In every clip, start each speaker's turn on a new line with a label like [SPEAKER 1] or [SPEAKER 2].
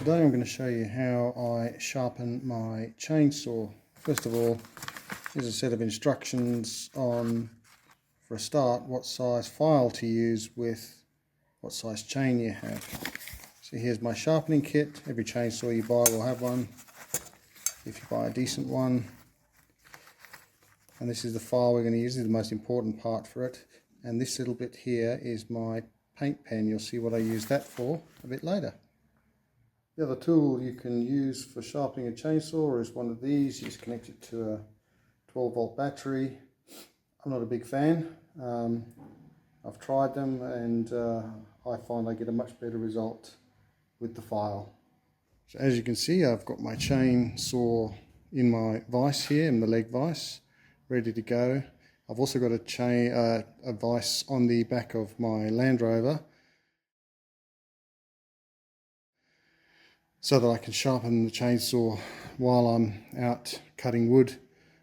[SPEAKER 1] today I'm going to show you how I sharpen my chainsaw. First of all, here's a set of instructions on, for a start, what size file to use with what size chain you have. So here's my sharpening kit. Every chainsaw you buy will have one, if you buy a decent one. And this is the file we're going to use. This is the most important part for it. And this little bit here is my paint pen. You'll see what I use that for a bit later. The other tool you can use for sharpening a chainsaw is one of these. You just connect it to a 12-volt battery. I'm not a big fan. I've tried them and I find I get a much better result with the file. So as you can see, I've got my chainsaw in my vise here, in the leg vise, ready to go. I've also got a vise on the back of my Land Rover, so that I can sharpen the chainsaw while I'm out cutting wood,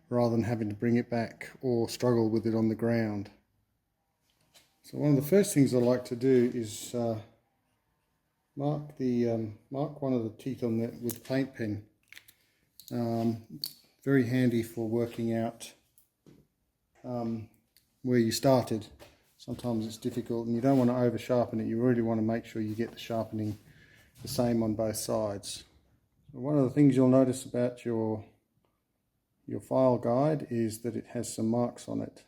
[SPEAKER 1] rather than having to bring it back or struggle with it on the ground. So one of the first things I like to do is mark one of the teeth on that with the paint pen. Very handy for working out where you started. Sometimes it's difficult and you don't want to over sharpen it. You really want to make sure you get the sharpening the same on both sides. So one of the things you'll notice about your file guide is that it has some marks on it.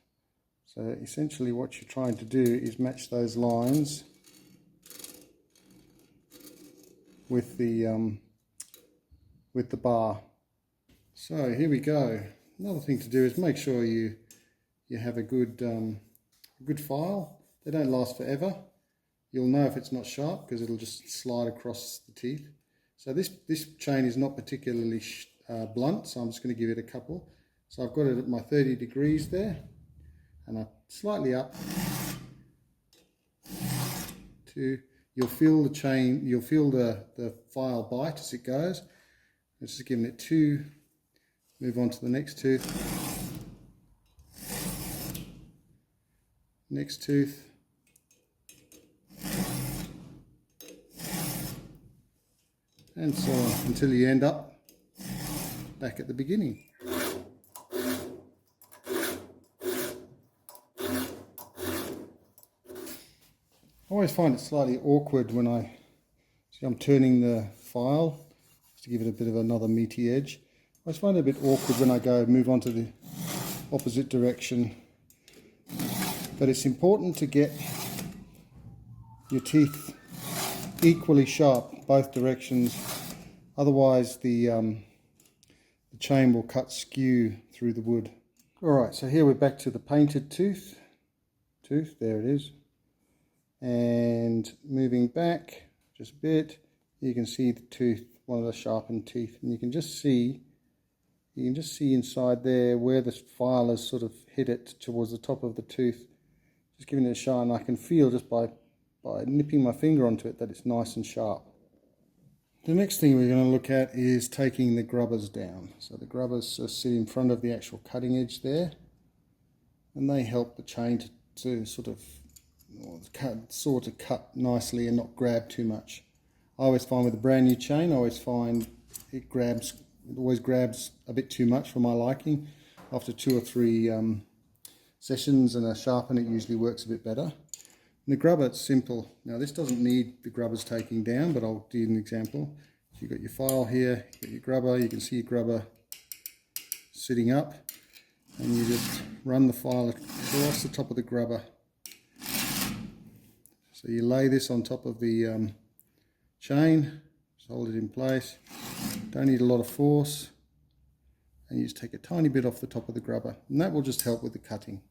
[SPEAKER 1] So essentially what you're trying to do is match those lines with the bar. So here we go. Another thing to do is make sure you have a good file. They don't last forever. You'll know if it's not sharp because it'll just slide across the teeth. So this chain is not particularly blunt, so I'm just going to give it a couple. So I've got it at my 30 degrees there, and I slightly up to, you'll feel the chain, you'll feel the file bite as it goes. It's just giving it two, move on to the next tooth, next tooth, and so on until you end up back at the beginning. I always find it slightly awkward when I'm turning the file just to give it a bit of another meaty edge. I always find it a bit awkward when I move on to the opposite direction. But it's important to get your teeth equally sharp both directions, otherwise the chain will cut skew through the wood. Alright, so here we're back to the painted tooth, there it is, and moving back just a bit, you can see the tooth, one of the sharpened teeth, and you can just see inside there where the file has sort of hit it towards the top of the tooth, just giving it a shine. I can feel just by nipping my finger onto it that it's nice and sharp. The next thing we're going to look at is taking the grubbers down. So the grubbers sit in front of the actual cutting edge there, and they help the chain to sort of cut nicely and not grab too much. I always find with a brand new chain, I always find it always grabs a bit too much for my liking. After 2 or 3 sessions and a sharpen, it usually works a bit better. And the grubber, it's simple. Now this doesn't need the grubbers taking down, but I'll do an example. So you've got your file here, you've got your grubber, you can see your grubber sitting up, and you just run the file across the top of the grubber. So you lay this on top of the chain, just hold it in place, don't need a lot of force, and you just take a tiny bit off the top of the grubber, and that will just help with the cutting.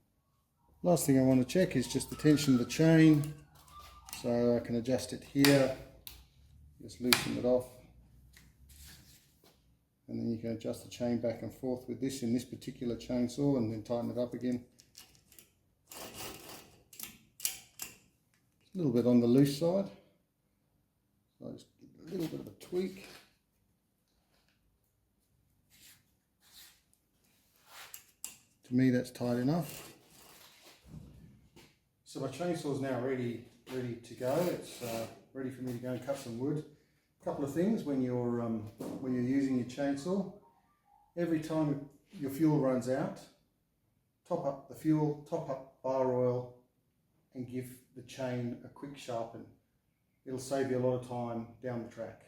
[SPEAKER 1] Last thing I want to check is just the tension of the chain, so I can adjust it here, just loosen it off, and then you can adjust the chain back and forth with this in this particular chainsaw, and then tighten it up again. A little bit on the loose side, so just give a little bit of a tweak. To me that's tight enough. So my chainsaw is now ready to go. It's ready for me to go and cut some wood. couple of things when you're using your chainsaw. Every time your fuel runs out, top up the fuel, top up bar oil, and give the chain a quick sharpen. It'll save you a lot of time down the track.